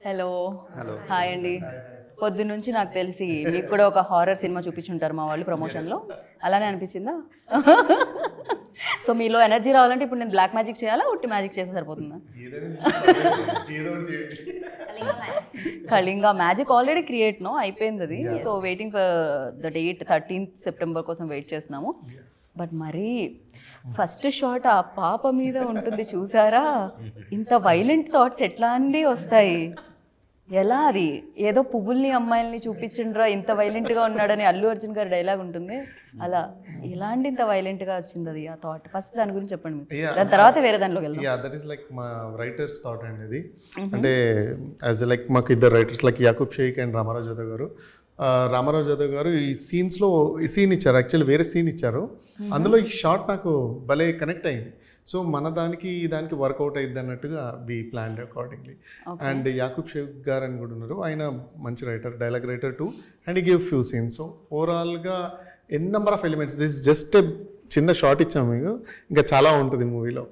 Hello hi అండి. పొద్దు నుంచి నాకు తెలిసి మీకు కూడా ఒక హారర్ సినిమా చూపించుంటారు మా వాళ్ళు ప్రమోషన్లో. అలానే అనిపించిందా? సో మీలో ఎనర్జీ రావాలంటే ఇప్పుడు నేను బ్లాక్ మ్యాజిక్ చేయాలా, ఉట్టి మ్యాజిక్ చేస్తే సరిపోతుందా? కళింగ మ్యాజిక్ ఆల్రెడీ క్రియేట్ అయిపోయింది అది. So waiting for the date 13th September కోసం వెయిట్ చేస్తున్నాము. బట్ మరి ఫస్ట్ షాట్ ఆ పాప మీద ఉంటుంది చూసారా? ఇంత వైలెంట్ థాట్స్ ఎట్లా అండి వస్తాయి? ఎలా అది ఏదో పువ్వుల్ని అమ్మాయిల్ని చూపించిండ్రా ఇంత వైలెంట్గా ఉన్నాడని అల్లు అర్జున్ గారి డైలాగ్ ఉంటుంది. అలా ఎలాంటి ఇంత వైలెంట్గా వచ్చింది అది ఆ థాట్? ఫస్ట్ దాని గురించి చెప్పండి. దాని తర్వాత వేరే దానిలోకి వెళ్దాం. దట్ ఈస్ లైక్ మా రైటర్స్ థాట్ అండి ఇది. అంటే యాజ్ లైక్ మాకు ఇద్దరు writers like Yakub Shaik and Ramarao Jadhav garu. Ramarao Jadhav గారు ఈ సీన్స్లో ఈ సీన్ ఇచ్చారు, యాక్చువల్లీ వేరే సీన్ ఇచ్చారు. అందులో ఈ షాట్ నాకు భలే కనెక్ట్ అయింది. సో మన దానికి వర్కౌట్ అయ్యింది అన్నట్టుగా we plan accordingly. And Yakub Shaik garu అని కూడా ఉన్నారు, ఆయన మంచి writer, dialogue writer too, and ఈ గివ్ ఫ్యూ సీన్స్. సో ఓవరాల్గా number of elements, this just చిన్న షార్ట్ ఇచ్చాము మీకు, ఇంకా చాలా ఉంటుంది మూవీలో.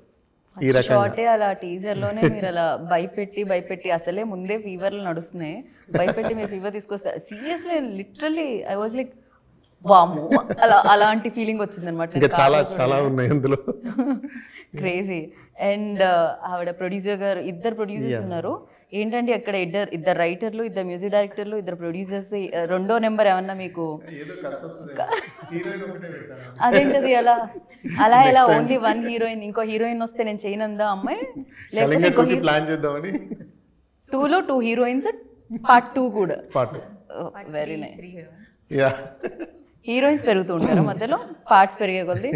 ఈ షార్టే అలా టీజర్లోనే మీరు అలా భయపెట్టి అసలే ముందే ఫీవర్లు నడుస్తున్నాయి, భయపెట్టి మీరు ఫీవర్ తీసుకొస్తారు. Seriously literally I was like వాము, అలాంటి ఫీలింగ్ వచ్చింది అనమాట. ఇంకా చాలా ఉన్నాయి అందులో. క్రేజీ. అండ్ ఆవిడ ప్రొడ్యూసర్ గారు, ఇద్దరు ప్రొడ్యూసర్స్ ఉన్నారు. ఏంటంటే అక్కడ ఇద్దరు రైటర్లు, ఇద్దరు మ్యూజిక్ డైరెక్టర్లు, ఇద్దరు ప్రొడ్యూసర్స్. రెండో నెంబర్ ఏమన్నా మీకు? అదేంటది అలా ఎలా ఓన్లీ వన్ హీరోయిన్, ఇంకో హీరోయిన్ వస్తే నేను చేయనందా అమ్మాయి? లేకపోతే ప్లాన్ చేద్దామని 2లో 2 హీరోయిన్స్, పార్ట్ 2 కూడా. Very nice. హీరోయిన్స్ పెరుగుతూ ఉంటారు మధ్యలో, పార్ట్స్ పెరిగే కొద్ది.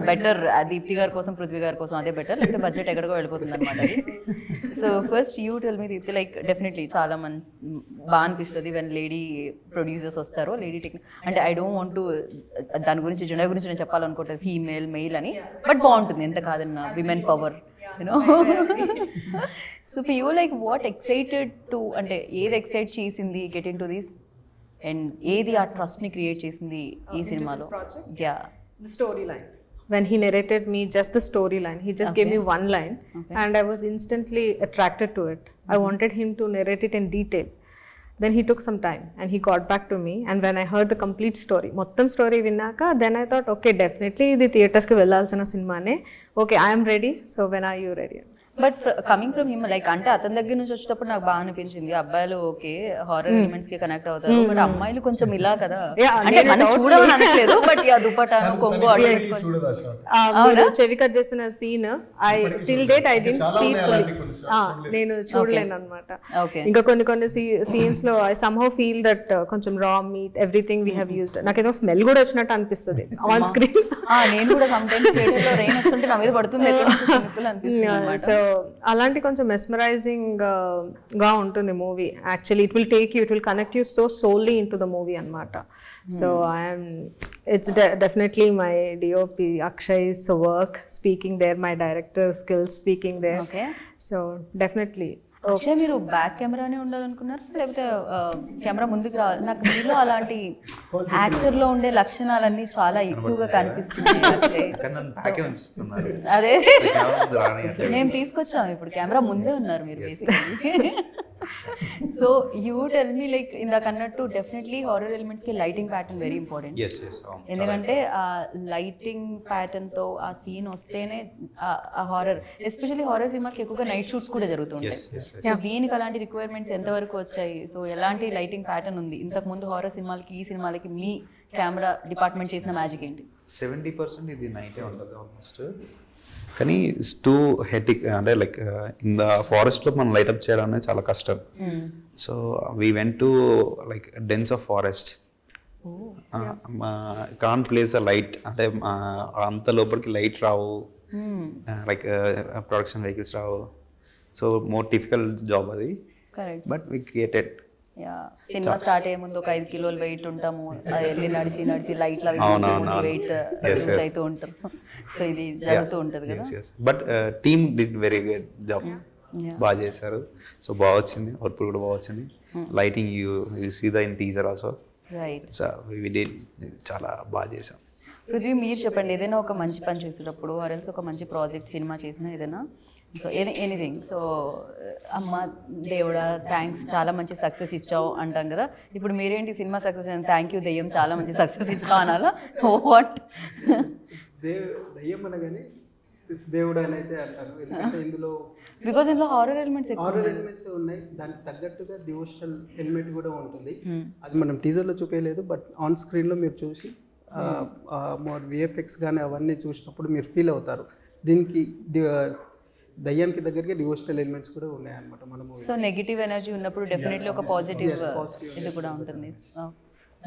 బెటర్ దీప్తి గారి కోసం, పృథ్వీ గారి కోసం అదే బెటర్, లేకపోతే బడ్జెట్ ఎక్కడికో వెళ్ళిపోతుంది అనమాట. So first you tell me Deepthi, like definitely చాలా బాగా అనిపిస్తుంది వెన్ లేడీ ప్రొడ్యూసర్స్ వస్తారో, లేడీ టెక్నిక్ అంటే ఐ డోంట్ వాంట్ టు దాని గురించి జెండర్ గురించి నేను చెప్పాలనుకుంటే ఫీమేల్ మెయిల్ అని, బట్ బాగుంటుంది ఎంత కాదన్నా, women power you know. So for you like what excited to, అంటే ఏది ఎక్సైట్ చేసింది get in to this, and ఏది ఆ ట్రస్ట్ని క్రియేట్ చేసింది ఈ సినిమాలో? Yeah, the storyline. When he narrated me just the storyline, he just gave me one line, and I was instantly attracted to it. I wanted him to narrate it in detail. Then he took some time and he got back to me, and when I heard the complete story, mottam story vinnaka, then I thought okay, definitely the theaters ki vellalsina cinema ne. Okay, I am ready, so when are you ready? But coming from him, like అంటే అతని దగ్గర నుంచి వచ్చేటప్పుడు నాకు బాగా అనిపించింది, అబ్బాయిలు okay horror elements కి కనెక్ట్ అవుతారు, బట్ అమ్మాయిలు కొంచెం ఇలా కదా, అంటే మనం చూడమని అనట్లేదు, బట్ దుపటాను కొంగు మీరు చెవి కట్ చేసిన scene till date I didn't see నేను చూడలేను అనమాట. ఇంకా కొన్ని సీన్స్ లో ఐ సమ్హౌ ఫీల్ దట్ కొంచెం రా meet everything we have used, నాకేదో స్మెల్ కూడా వచ్చినట్టు అనిపిస్తుంది ఆన్ స్క్రీన్. నేను కూడా సమ్ టైమ్స్ థియేటర్ లో రెయిన్ వస్తుంటే నా మీద పడుతుంది అనిపిస్తుంది. సో అలాంటి కొంచెం మెస్మరైజింగ్ గా ఉంటుంది movie. Actually it will connect you so solely into the movie అనమాట. So it's definitely my DOP Akshay's work speaking there, my director skills speaking there. So definitely. Akshay, మీరు బ్యాక్ కెమెరానే ఉండాలనుకున్నారు లేకపోతే camera ముందుకు రావాలి? నాకు మీలో అలాంటి యాక్టర్ లో ఉండే లక్షణాలన్నీ చాలా ఎక్కువగా కనిపిస్తున్నాయి. అదే మేము తీసుకొచ్చాము, ఇప్పుడు కెమెరా ముందే ఉన్నారు మీరు basically. So you tell me, like ఇందాక అన్నట్టు డెఫినెట్లీ హారర్ ఎలిమెంట్స్ కి లైటింగ్ ప్యాటర్న్ వెరీ ఇంపార్టెంట్. ఎందుకంటే ఆ లైటింగ్ ప్యాటర్న్ తో ఆ సీన్ వస్తేనే ఆ హారర్, ఎస్పెషల్లీ హారర్ సినిమాకి ఎక్కువగా నైట్ షూట్స్ కూడా జరుగుతుంటాయి. సో దీనికి అలాంటి రిక్వైర్మెంట్స్ ఎంతవరకు వచ్చాయి? సో ఎలాంటి లైటింగ్ ప్యాటర్న్ ఉంది? ఇంతకు ముందు హారర్ సినిమాలకి ఈ సినిమాలకి మీ కెమెరా డిపార్ట్మెంట్ చేసిన మ్యాజిక్ ఏంటి? 70% ఇది నైటే ఉంటుంది ఆల్మోస్ట్, కానీ ఇట్స్ టూ హెటిక్. అంటే లైక్ ఇన్ ద ఫారెస్ట్లో మనం లైట్అప్ చేయడం అనేది చాలా కష్టం. So we went to like dense of forest, can place the light, అంటే అంత లోపలికి లైట్ రావు, లైక్ ప్రొడక్షన్ వెహికల్స్ రావు. సో మోర్ డిఫికల్ట్ జాబ్ అది, but we created. Cinema start అయ్యే ముందు ఒక 5 కిలోలు వెయిట్ ఉంటాము, వెళ్ళి నడిచి లైట్లు వెయిట్ అవుతూ ఉంటాం. సో ఇది జరుగుతూ ఉంటుంది కదా. But team did very good job, బాగా చేశారు. సో బాగా వచ్చింది, అవుట్పుట్ కూడా బాగా వచ్చింది. Lighting you see the in teaser also, so we did చాలా బాగా చేసాం. పృథ్వీ మీరు చెప్పండి, ఏదైనా ఒక మంచి పని చేసేటప్పుడు ఆర్ఎల్స్ ఒక మంచి ప్రాజెక్ట్ సినిమా చేసినా ఏదైనా, సో ఎనీథింగ్, సో అమ్మ దేవుడా థ్యాంక్స్ చాలా మంచి సక్సెస్ ఇచ్చావు అంటాం కదా, ఇప్పుడు మీరేంటి సినిమా సక్సెస్ అయిన థ్యాంక్ యూ దెయ్యం చాలా మంచి సక్సెస్ ఇచ్చావు అనాలా? వాట్? దయ్యం అనగానే దేవుడు అని అయితే అంటారు, ఎందుకంటే ఇందులో బికాజ్ ఇందులో హారర్ ఎలిమెంట్స్ హారర్ ఎలిమెంట్స్ ఉన్నాయి, దానికి తగ్గట్టుగా డివోషనల్ ఎలిమెంట్ కూడా ఉంటుంది. అది మనం టీజర్లో చూపించలేదు, బట్ ఆన్ స్క్రీన్లో మీరు చూసి విఎఫ్ఎక్స్ కానీ అవన్నీ చూసినప్పుడు మీరు ఫీల్ అవుతారు. దీనికి దయ్యానికి దగ్గరగా డివోషనల్ ఎలిమెంట్స్ కూడా ఉన్నాయన్నమాట మనము. సో నెగిటివ్ ఎనర్జీ ఉన్నప్పుడు డెఫినెట్లీ ఒక పాజిటివ్ ఇది కూడా ఉంటుంది,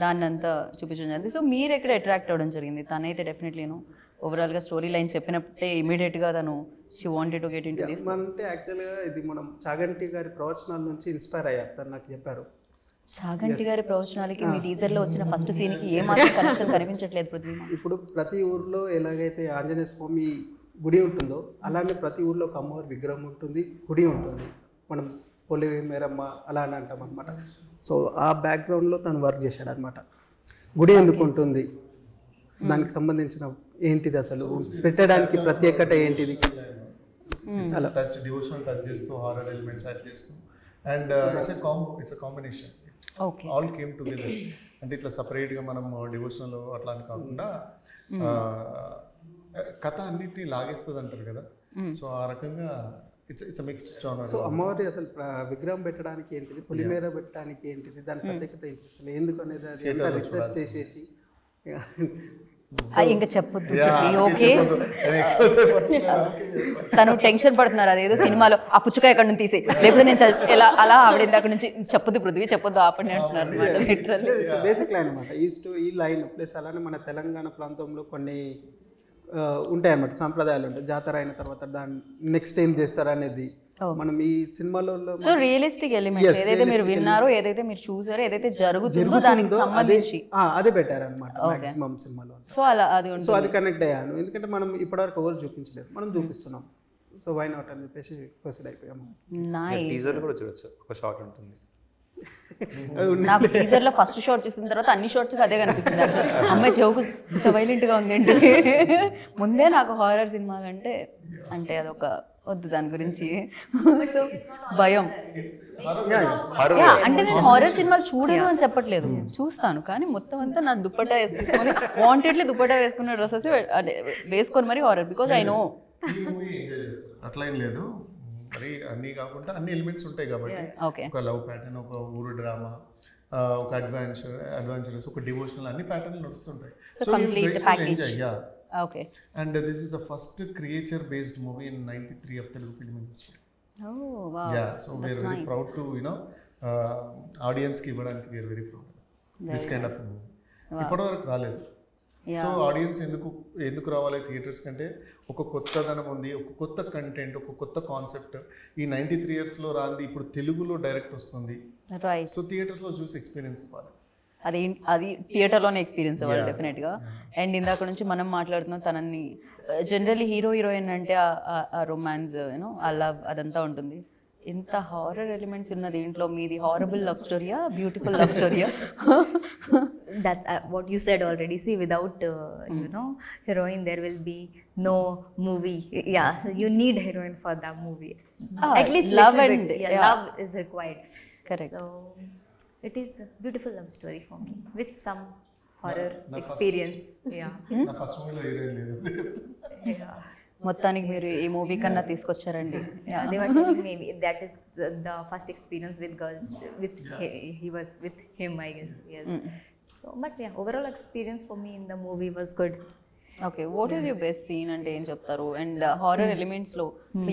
దాన్ని అంతా చూపించడం జరిగింది. సో మీరు ఎక్కడ అట్రాక్ట్ అవ్వడం జరిగింది? తనైతే డెఫినెట్లీ ఓవరాల్గా స్టోరీ లైన్ చెప్పినప్పుడే ఇమీడియట్గా తను she wanted to get in to this. అంటే యాక్చువల్గా ఇది మనం చాగంటి గారి ప్రవచనాల నుంచి ఇన్స్పైర్ అయ్యారు, తను నాకు చెప్పారు. చాగంటి గారి ప్రవచనాలకి మీ టీజర్లో వచ్చిన ఫస్ట్ సీన్కి ఏమాత్రం కనెక్షన్ కనిపించట్లేదు పృథ్వీ. ఇప్పుడు ప్రతి ఊర్లో ఎలాగైతే ఆంజనేయ స్వామి గుడి ఉంటుందో అలానే ప్రతి ఊర్లో ఒక అమ్మవారి విగ్రహం ఉంటుంది, గుడి ఉంటుంది, మనం పొలి మేరమ్మ అలా అని అంటాం అనమాట. సో ఆ బ్యాక్గ్రౌండ్లో తను వర్క్ చేశాడు అనమాట. గుడి ఎందుకు ఉంటుంది, దానికి సంబంధించిన ఏంటిది, అసలు పెట్టడానికి ప్రత్యేకత ఏంటిది, చాలా టచ్ డివోషనల్ టచ్ చేస్తూ హారర్ ఎలిమెంట్స్ యాడ్ చేస్తూ and it's a combination, all came together. అంటే ఇట్లా సపరేట్గా మనం డివోషనల్ అట్లా అని కాకుండా కథ అన్నిటిని లాగేస్తుంది అంటారు కదా, సో ఆ రకంగా ఇట్స్ మిక్స్డ్ జానర్. సో అమ్మవారి అసలు విగ్రహం పెట్టడానికి ఏంటిది, పొలిమేర పెట్టడానికి ఏంటిది, దాని ప్రత్యేకత ఏంటి, అసలు ఎందుకు అనేది అది ఎంత రీసెర్చ్ చేసేసి ఇంకా చెప్పొద్దు. ఓకే, తను టెన్షన్ పడుతున్నారు, అదేదో సినిమాలో ఆ పుచ్చుక ఎక్కడి నుంచి తీసి, లేకపోతే నేను ఎలా అలా ఆవిడ అక్కడి నుంచి చెప్పొద్దు పృథ్వీ చెప్పొద్దు ఆపండి అంటున్నారు అనమాట. బేసిక్ లైన్ అనమాట ఈ లైన్ ప్లస్ అలానే మన తెలంగాణ ప్రాంతంలో కొన్ని ఉంటాయి అన్నమాట, సాంప్రదాయాలు ఉంటాయి. జాతర అయిన తర్వాత దాన్ని నెక్స్ట్ ఏం చేస్తారు అనేది మనం ఈ సినిమాలో. సో రియలిస్టిక్ ఎలిమెంట్స్ ఏదైతే మీరు విన్నారో, ఏదైతే మీరు చూసారో, ఏదైతే జరుగుతుందో దానికి సంబంధించి అదే పెట్టారు అనమాట మాక్సిమం సినిమాలో. సో అలా అది సో అది కనెక్ట్ అయ్యాను, ఎందుకంటే మనం ఇప్పటివరకు ఎవరు చూపించలేదు, మనం చూపిస్తున్నాం. సో వై నాట్ అని చెప్పేసి ప్రొసీడ్ అయిపోయాము. టీజర్ కూడా చూడొచ్చు, ఒక షాట్ ఉంటుంది. నాకు టీజర్ లో ఫస్ట్ షాట్ చూసిన తర్వాత అన్ని షాట్స్ అదే కనిపిస్తుంది. అమ్మాయి చెవుకు ఇంత వైలెంట్ గా ఉంది ఏంటి. ముందే నాకు హారర్ సినిమాలు అంటే అదొక వద్దు, దాని గురించి సో భయం. అంటే నేను హారర్ సినిమాలు చూడను అని చెప్పట్లేదు, చూస్తాను, కానీ మొత్తం అంతా నా దుప్పట్టా వేసుకొని వాంటెడ్లీ దుప్పట్టా వేసుకున్న డ్రెస్సెస్ వేసుకొని మరి హారర్, బికాజ్ ఐ నో. అట్లా ఏం లేదు, మరి అన్నీ కాకుండా అన్ని ఎలిమెంట్స్ ఉంటాయి కాబట్టి, ఒక లవ్ ప్యాటర్న్, ఒక ఊరు డ్రామా, ఒక అడ్వెంచరస్, ఒక డివోషనల్, అన్ని ప్యాటర్న్లు నడుస్తుంటాయి. So complete package. Okay. And this is the first creature based movie in 93 of Telugu film industry. Oh wow. Yeah, so we are very proud to audience ki ivvadaniki we are very proud. This kind of movie. ఇప్పటివరకు రాలేదు. So audience ఎందుకు రావాలి theatres కంటే, ఒక కొత్తదనం ఉంది, ఒక కొత్త కంటెంట్, ఒక కొత్త కాన్సెప్ట్. ఈ 93 yearsలో రాంది ఇప్పుడు తెలుగులో డైరెక్ట్ వస్తుంది. సో థియేటర్స్లో చూసి ఎక్స్పీరియన్స్ ఇవ్వాలి. అది థియేటర్లోనే ఎక్స్పీరియన్స్ అవ్వాలి డెఫినెట్గా. అండ్ ఇందాక నుంచి మనం మాట్లాడుతున్నాం, తనని జనరల్లీ హీరోయిన్ అంటే ఆ రొమాన్స్, ఆ లవ్ అదంతా ఉంటుంది. ఇంత హారర్ ఎలిమెంట్స్ ఉన్న దీంట్లో మీది హారబుల్ లవ్ స్టోరీయా, బ్యూటిఫుల్ లవ్ స్టోరీయా? That's what you said already. See, without heroine, there will be no movie. Yeah, you need heroine for that movie. At least love and love is required. Correct. So it is a beautiful love story for me with some horror experience. నా first మూవీలో heroine లేదు. మొత్తానికి మీరు ఈ movie కన్నా తీసుకొచ్చారండి. They were telling me that is the first experience with girls. He was with him, I guess. Yes. So, but yeah, overall experience for me in the movie was good. Okay, what is your best scene అంటే ఏం చెప్తారు? And horror ఎలిమెంట్స్లో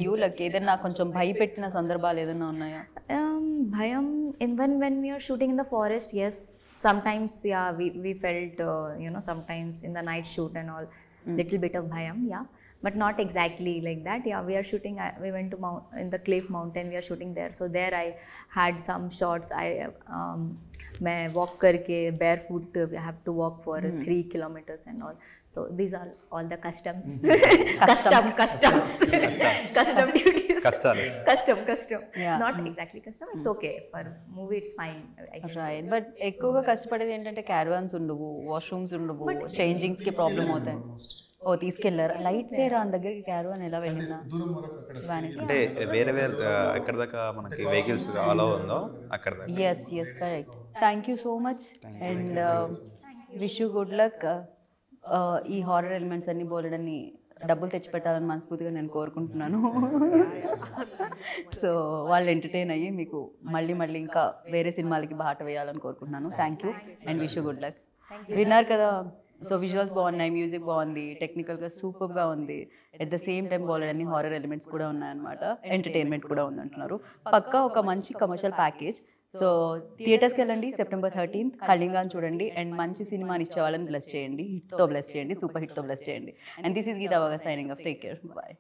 you like ఏదైనా కొంచెం భయపెట్టిన సందర్భాలు ఏదైనా ఉన్నాయా? Bhayam, when we are shooting in the forest, yes. Sometimes, yeah, we felt, sometimes in the night shoot and all, little bit of bhayam, yeah. But not exactly like that. Yeah, we are shooting, we went to in the Cliff Mountain, we are shooting there. So there I had some shots. मैं walk करके barefoot, we have to walk for 3 kilometers and all. So these are all the customs. Custom duties. కష్టాలు. Custom. Yeah. Not exactly custom. It's okay. For movie, it's fine. I can right but ఎక్కువగా కష్టపడేది ఏంటంటే caravans ఉండవు, washrooms ఉండవు, changings కి problem అవుతాయి. ఓ తీసుకెళ్లారు lights ఏ రాని దగ్గరికి క్యారవాన్ ఎలా వెళ్ళినా అంటే వేరే ఎక్కడ దాకా మనకి వెహికల్స్ అలౌ ఉందో అక్కడ దాకా. Yes correct. Thank you so much and wish you good luck. ఈ హారర్ ఎలిమెంట్స్ అన్ని బోలెడన్ని డబ్బులు తెచ్చిపెట్టాలని మనస్ఫూర్తిగా నేను కోరుకుంటున్నాను. సో వాళ్ళు ఎంటర్టైన్ అయ్యి మీకు మళ్ళీ ఇంకా వేరే సినిమాలకి బాట వేయాలని కోరుకుంటున్నాను. Thank you and wish you good luck. విన్నారు కదా, సో విజువల్స్ బాగున్నాయి, మ్యూజిక్ బాగుంది, టెక్నికల్గా సూపర్గా ఉంది, ఎట్ ద సేమ్ టైం బాలెడన్ని హారర్ ఎలిమెంట్స్ కూడా ఉన్నాయన్నమాట, ఎంటర్టైన్మెంట్ కూడా ఉంది అంటున్నారు. పక్కా ఒక మంచి కమర్షియల్ ప్యాకేజ్. సో థియేటర్స్కి వెళ్ళండి, September 13th కళింగాన్ని చూడండి అండ్ మంచి సినిమాని ఇచ్చే వాళ్ళని బ్లెస్ చేయండి, హిట్తో బ్లెస్ చేయండి, సూపర్ హిట్తో బ్లెస్ చేయండి. And this is Geetha Vaga signing off. Take care, bye.